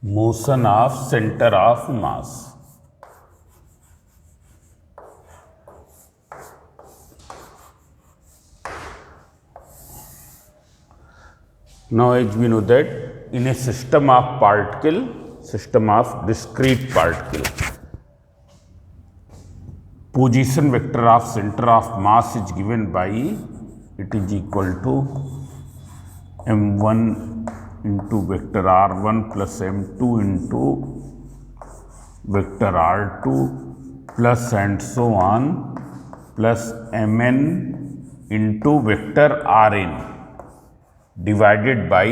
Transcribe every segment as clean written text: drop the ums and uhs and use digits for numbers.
motion of center of mass. Now, as we know that in a system of discrete particle, position vector of center of mass is given by, it is equal to m1 into vector r1 plus m2 into vector r2 plus and so on plus mn into vector rn divided by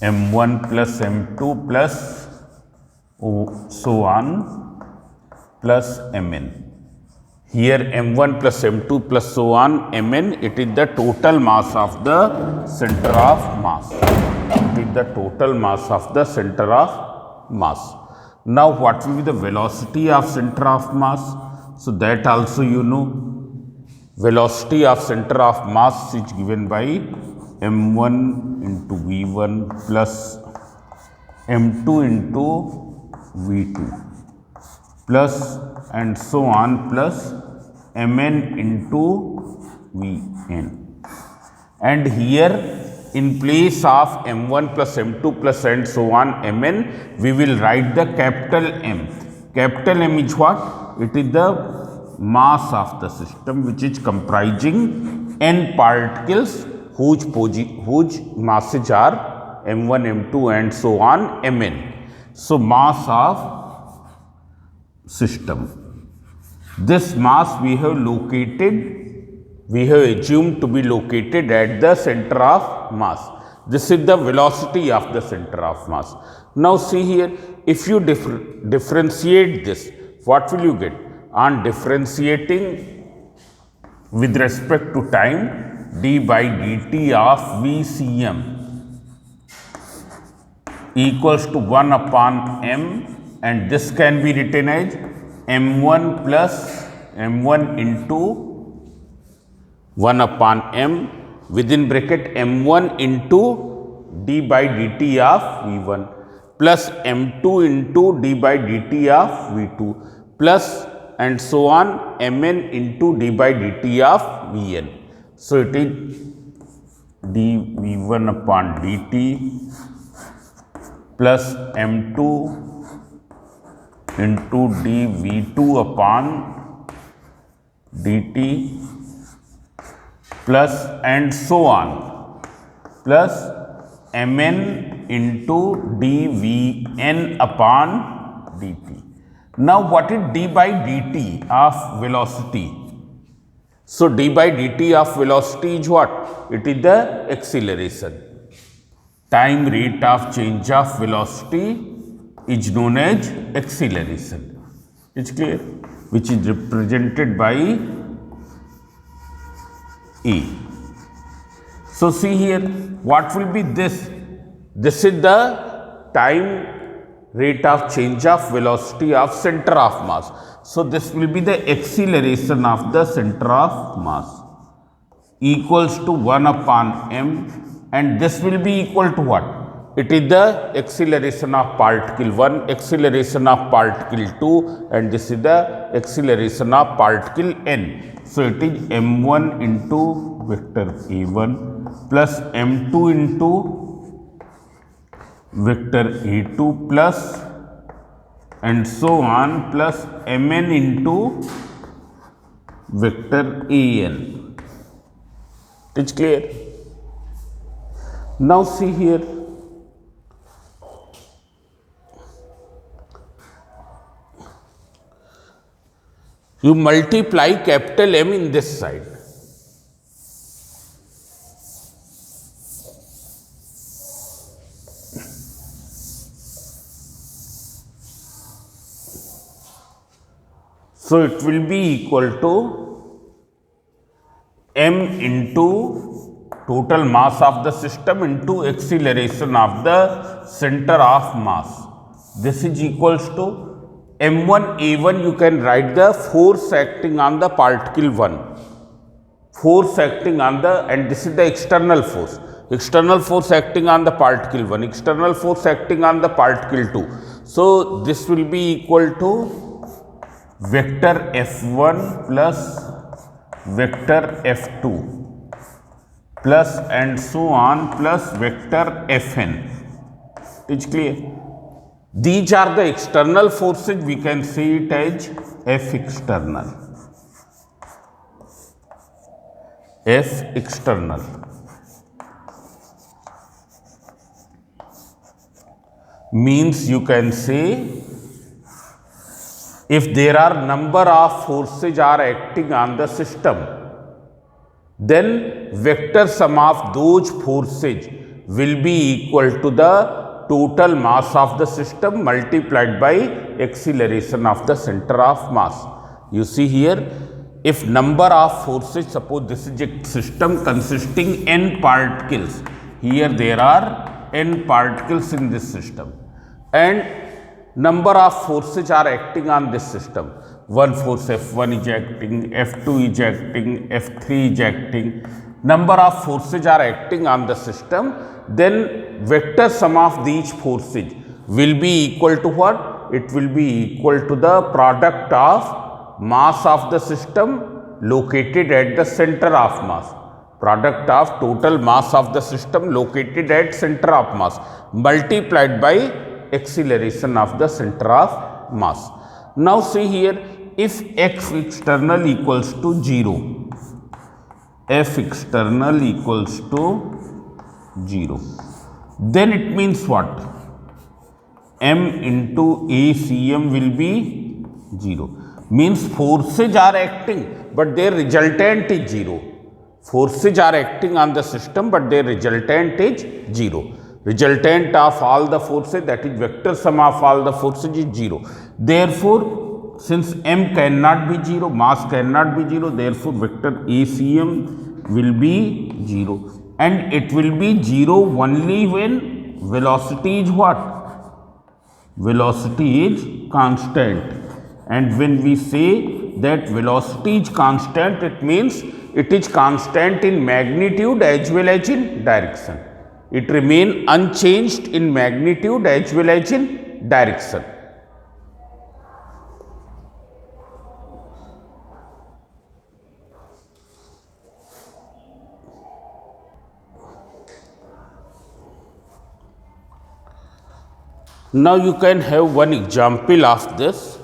m1 plus m2 plus so on plus mn. Here m1 plus m2 plus so on mn, it is the total mass of the center of mass. It is the total mass of the center of mass. Now, what will be the velocity of center of mass? So, that also you know. Velocity of center of mass is given by m1 into v1 plus m2 into v2 plus and so on plus mn into vn. And here in place of m1 plus m2 plus and so on mn, we will write the capital M. Capital M is what? It is the mass of the system, which is comprising n particles whose masses are m1, m2 and so on mn. So, mass of system. This mass we have assumed to be located at the center of mass. This is the velocity of the center of mass. Now, see here, if you differentiate this, what will you get? On differentiating with respect to time, d by dt of Vcm equals to 1 upon m, and this can be written as m1 plus m1 into 1 upon m within bracket m1 into d by dt of V1 plus m2 into d by dt of V2 plus and so on mn into d by dt of Vn. So, it is dV1 upon dt plus m2 into dV2 upon dt plus and so on plus mn into dVn upon dt. Now, what is d by dt of velocity? So, d by dt of velocity is what? It is the acceleration. Time rate of change of velocity is known as acceleration. It's clear? Which is represented by E. So, see here, what will be this? This is the time rate of change of velocity of center of mass. So, this will be the acceleration of the center of mass equals to 1 upon m, and this will be equal to what? It is the acceleration of particle 1, acceleration of particle 2, and this is the acceleration of particle n. So, it is m1 into vector a1 plus m2 into vector a2 plus and so on plus mn into vector an. It's clear? Now, see here, you multiply capital M in this side. So, it will be equal to m into total mass of the system into acceleration of the center of mass. This is equals to m1 a1, you can write the force acting on the particle 1, force acting on the, and this is the external force. external force acting on the particle 1, external force acting on the particle 2. So this will be equal to vector F1 plus vector F2 plus and so on plus vector Fn. It's clear? These are the external forces. We can see it as F external. F external. Means you can say if there are number of forces are acting on the system, then vector sum of those forces will be equal to the total mass of the system multiplied by acceleration of the center of mass. You see here, if number of forces, suppose this is a system consisting n particles, here there are n particles in this system and number of forces are acting on this system. One force F1 is acting, F2 is acting, F3 is acting. Number of forces are acting on the system, then vector sum of these forces will be equal to what? It will be equal to the product of mass of the system located at the center of mass. Product of total mass of the system located at center of mass multiplied by acceleration of the center of mass. Now see here, if F external equals to 0, F external equals to 0, then it means what? M into ACM will be 0. Means forces are acting but their resultant is 0. Forces are acting on the system but their resultant is 0. Resultant of all the forces, that is vector sum of all the forces, is 0. Therefore, since M cannot be 0, mass cannot be 0, therefore vector ACM will be 0. And it will be 0 only when velocity is what? Velocity is constant. And when we say that velocity is constant, it means it is constant in magnitude as well as in direction. It remains unchanged in magnitude as well as in direction. Now you can have one example of this.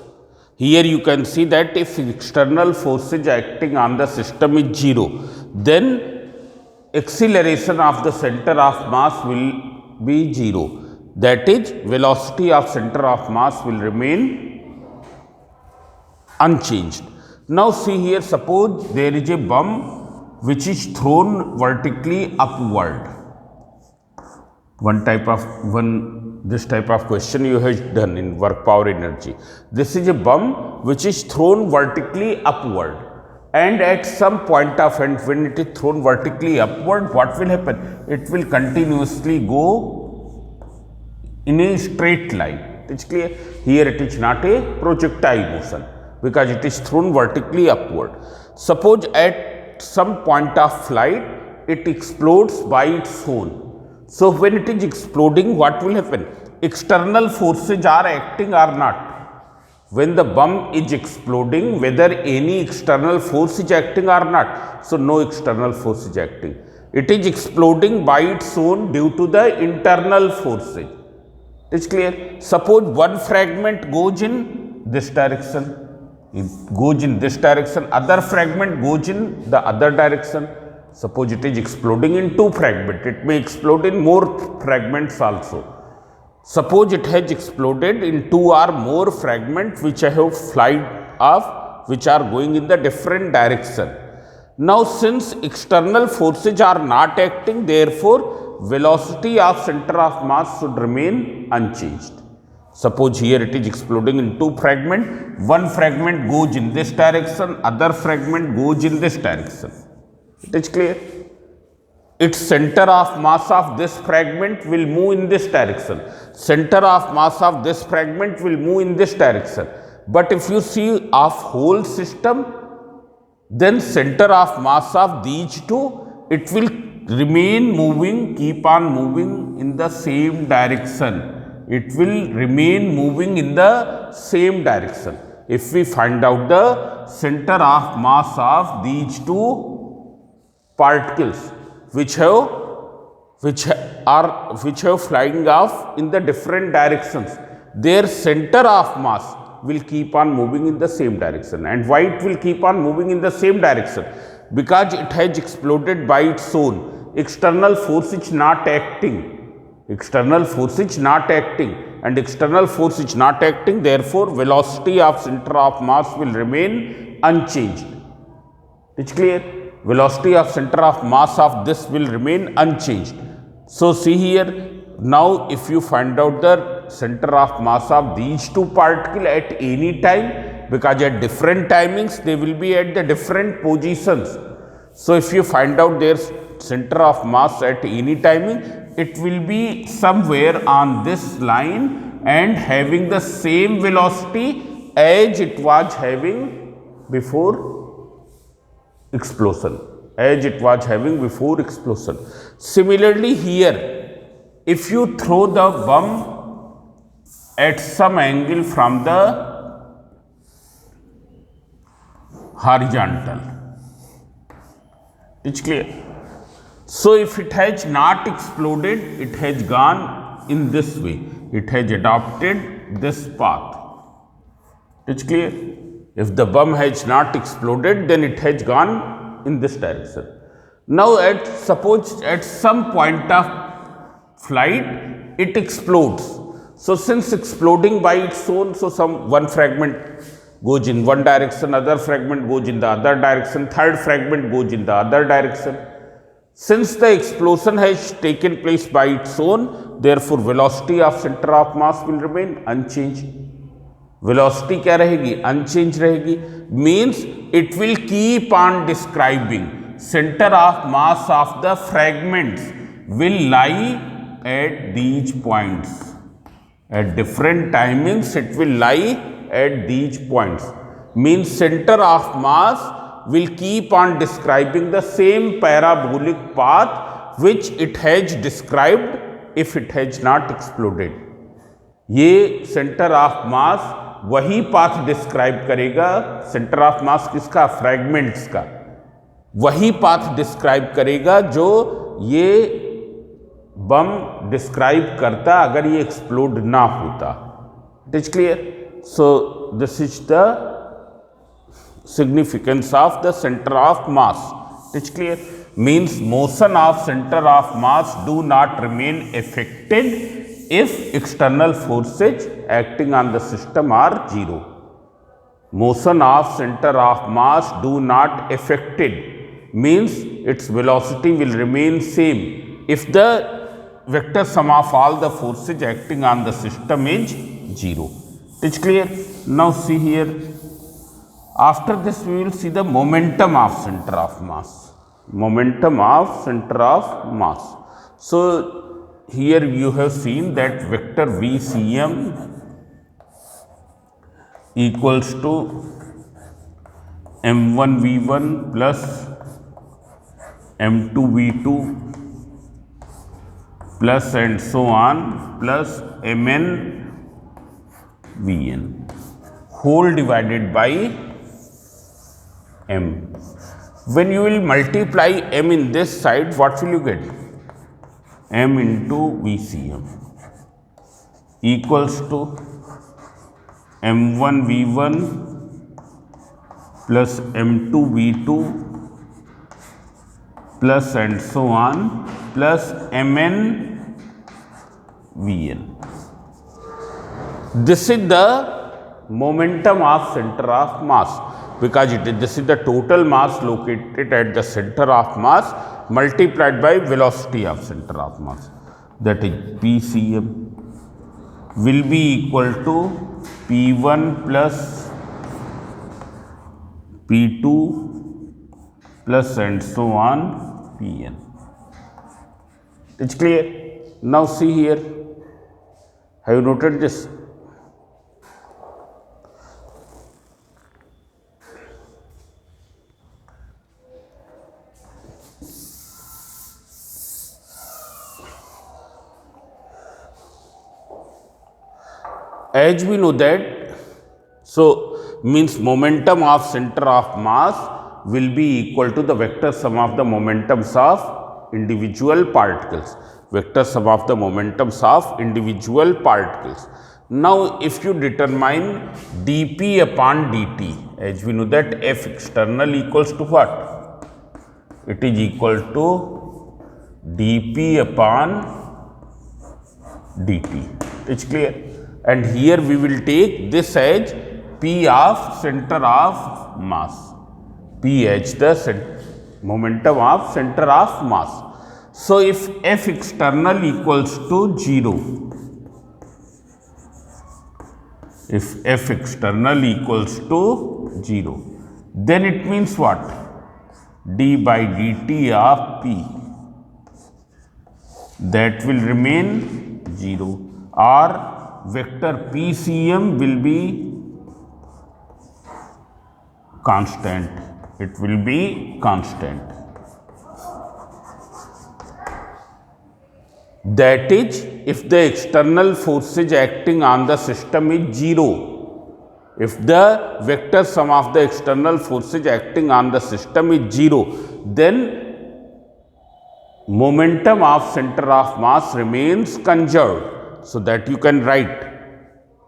Here you can see that if external forces acting on the system is 0, then acceleration of the center of mass will be 0. That is, velocity of center of mass will remain unchanged. Now see here, suppose there is a bomb which is thrown vertically upward. This type of question you have done in work power energy. This is a bomb which is thrown vertically upward. And at some point of end, when it is thrown vertically upward, what will happen? It will continuously go in a straight line. It's clear? Here it is not a projectile motion because it is thrown vertically upward. Suppose at some point of flight, it explodes by its own. So when it is exploding, what will happen? External forces are acting or not? When the bomb is exploding, whether any external force is acting or not. So no external force is acting. It is exploding by its own due to the internal forces. It's clear? Suppose one fragment goes in this direction. It goes in this direction. Other fragment goes in the other direction. Suppose it is exploding in two fragments. It may explode in more fragments also. Suppose it has exploded in two or more fragments which have flight off, which are going in the different direction. Now since external forces are not acting, therefore velocity of center of mass should remain unchanged. Suppose here it is exploding in two fragments. One fragment goes in this direction, other fragment goes in this direction. It is clear? Its center of mass of this fragment will move in this direction. Center of mass of this fragment will move in this direction. But if you see of whole system, then center of mass of these two, it will remain moving, keep on moving in the same direction. It will remain moving in the same direction if we find out the center of mass of these two particles which have flying off in the different directions. Their center of mass will keep on moving in the same direction. And why it will keep on moving in the same direction? Because it has exploded by its own. External force is not acting. External force is not acting, and external force is not acting, therefore velocity of center of mass will remain unchanged. It's clear? Velocity of center of mass of this will remain unchanged. So see here, now if you find out the center of mass of these two particles at any time, because at different timings they will be at the different positions. So if you find out their center of mass at any timing, it will be somewhere on this line and having the same velocity as it was having before explosion, Similarly here, if you throw the bomb at some angle from the horizontal, it's clear. So if it has not exploded, it has gone in this way, it has adopted this path. It's clear? If the bomb has not exploded, then it has gone in this direction. Now suppose at some point of flight it explodes. So since exploding by its own, so one fragment goes in one direction, other fragment goes in the other direction, third fragment goes in the other direction. Since the explosion has taken place by its own, therefore velocity of center of mass will remain unchanged. Velocity क्या रहेगी? Unchanged रहेगी. Means it will keep on describing. Center of mass of the fragments will lie at these points. At different timings, it will lie at these points. Means center of mass will keep on describing the same parabolic path which it has described if it has not exploded. ये center of mass वही path describe करेगा. Centre of mass किसका? Fragments का. वही path describe करेगा जो ये बम describe करता अगर ये एक्सप्लोड ना होता. It is clear? So this is the significance of the center of mass. It is clear? Means motion of center of mass do not remain affected if external forces acting on the system are zero. Motion of center of mass do not affected means its velocity will remain same if the vector sum of all the forces acting on the system is zero. It is clear? Now see here. After this we will see the momentum of center of mass. Momentum of center of mass. So here you have seen that vector VCM equals to m1 v1 plus m2 v2 plus and so on plus mn vn whole divided by m. When you will multiply m in this side, what will you get? M into VCM equals to m1 v1 plus m2 v2 plus and so on plus mn vn. This is the momentum of center of mass, because this is the total mass located at the center of mass multiplied by velocity of center of mass, that is PCM will be equal to P1 plus P2 plus and so on Pn. It's clear? Now see here, have you noted this? as we know that, so means momentum of center of mass will be equal to the vector sum of the momentums of individual particles, vector sum of the momentums of individual particles. Now if you determine dp upon dt, as we know that F external equals to what? It is equal to dp upon dt. It's clear? And here we will take this as P of center of mass, P as the momentum of center of mass. So if F external equals to 0, if F external equals to 0, then it means what? D by dt of P, that will remain 0, or vector PCM will be constant. It will be constant. That is, if the external forces acting on the system is 0, if the vector sum of the external forces acting on the system is 0, then momentum of center of mass remains conserved. So that you can write,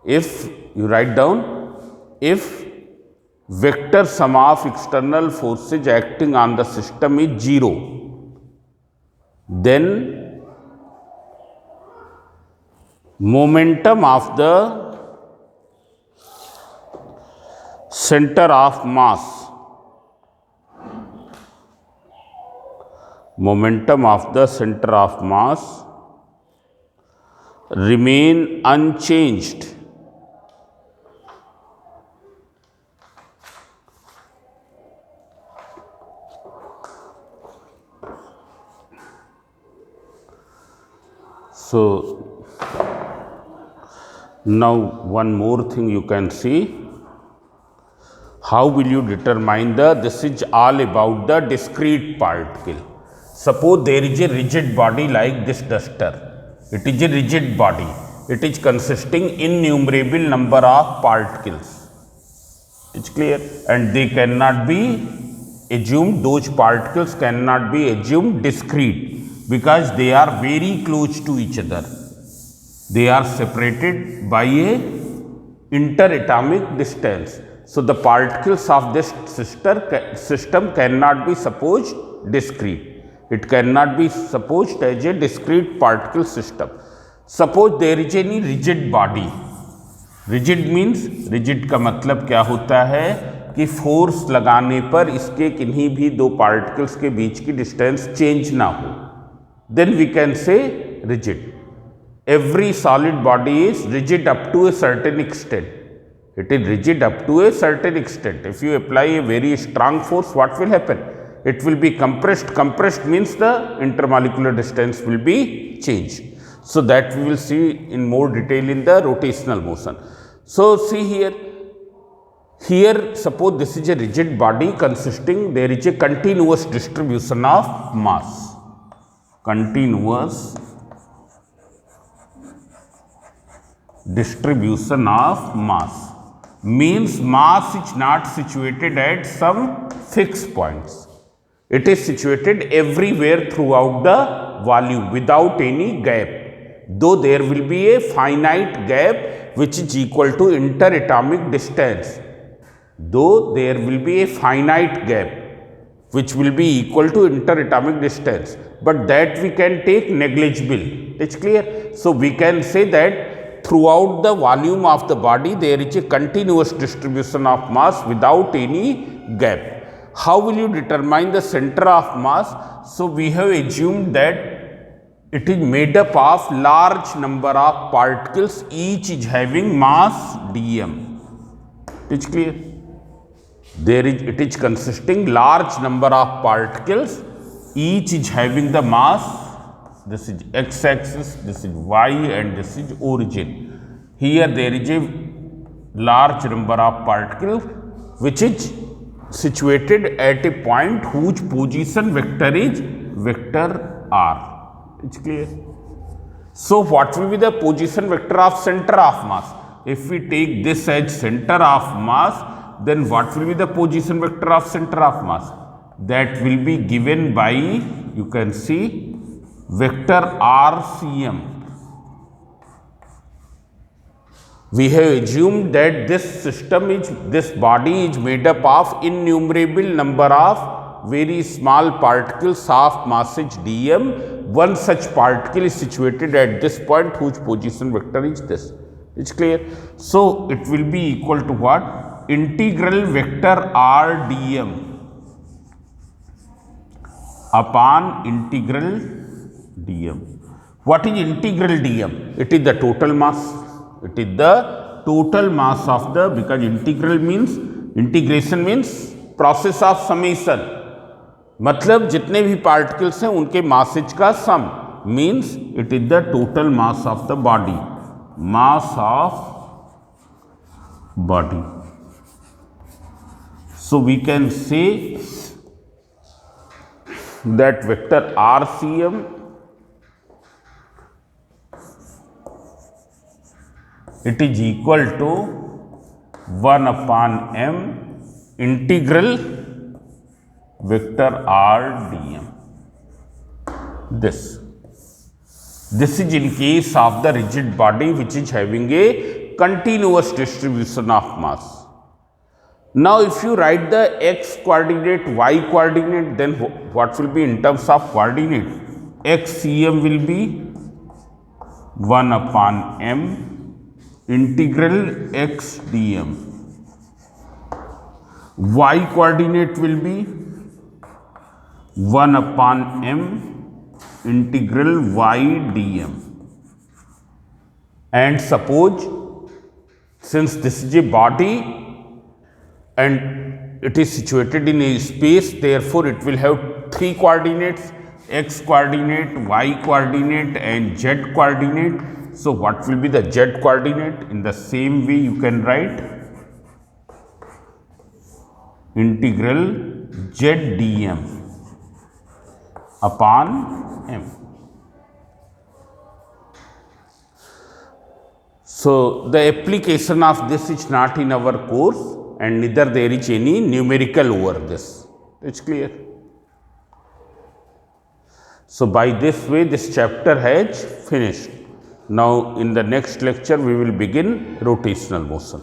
if you write down, if vector sum of external forces acting on the system is 0, then momentum of the center of mass, momentum of the center of mass remain unchanged. So now one more thing you can see, how will you determine the, this is all about the discrete particle. Suppose there is a rigid body like this duster. It is a rigid body. It is consisting innumerable number of particles. It's clear? And they cannot be assumed, those particles cannot be assumed discrete because they are very close to each other. They are separated by a interatomic distance. So the particles of this system cannot be supposed discrete. It cannot be supposed as a discrete particle system. Suppose there is any rigid body. Rigid means, rigid का मतलब क्या होता है कि force लगाने पर इसके किन्हीं भी दो पार्टिकल्स के बीच की डिस्टेंस चेंज ना हो. Then we can say rigid. Every solid body is rigid up to a certain extent. It is rigid up to a certain extent. If you apply a very strong force, what will happen? It will be compressed. Compressed means the intermolecular distance will be changed. So that we will see in more detail in the rotational motion. So see here. Here suppose this is a rigid body consisting, there is a continuous distribution of mass. Continuous distribution of mass means mass is not situated at some fixed points. It is situated everywhere throughout the volume without any gap, though there will be a finite gap which is equal to interatomic distance. Though there will be a finite gap which will be equal to interatomic distance, but that we can take negligible. It's clear? So we can say that throughout the volume of the body there is a continuous distribution of mass without any gap. How will you determine the center of mass? So we have assumed that it is made up of large number of particles, each is having mass dm. It's clear? It is consisting large number of particles, each is having the mass. This is x-axis, this is y, and this is origin. Here there is a large number of particles which is situated at a point whose position vector is vector r. It's clear? So what will be the position vector of center of mass? if we take this as center of mass, then what will be the position vector of center of mass? That will be given by, you can see, vector RCM. We have assumed that this body is made up of innumerable number of very small particles of massage dm. One such particle is situated at this point whose position vector is this. It's clear? So it will be equal to what? Integral vector r dm upon integral dm. What is integral dm? It is the total mass. It is the total mass of the, because integration means process of summation. मतलब जितने भी particles हैं उनके masses का sum, means it is the total mass of the body, mass of body. So we can say that vector RCM it is equal to 1 upon m integral vector r dm. This is in case of the rigid body which is having a continuous distribution of mass. Now if you write the x coordinate, y coordinate, then what will be in terms of coordinate? xcm will be 1 upon m integral x dm. Y coordinate will be 1 upon m integral y dm. And suppose, since this is a body and it is situated in a space, therefore it will have three coordinates: x coordinate, y coordinate and z coordinate. So what will be the z coordinate? In the same way you can write integral z dm upon m. So the application of this is not in our course, and neither there is any numerical over this. It's clear. So by this way this chapter has finished. Now in the next lecture we will begin rotational motion.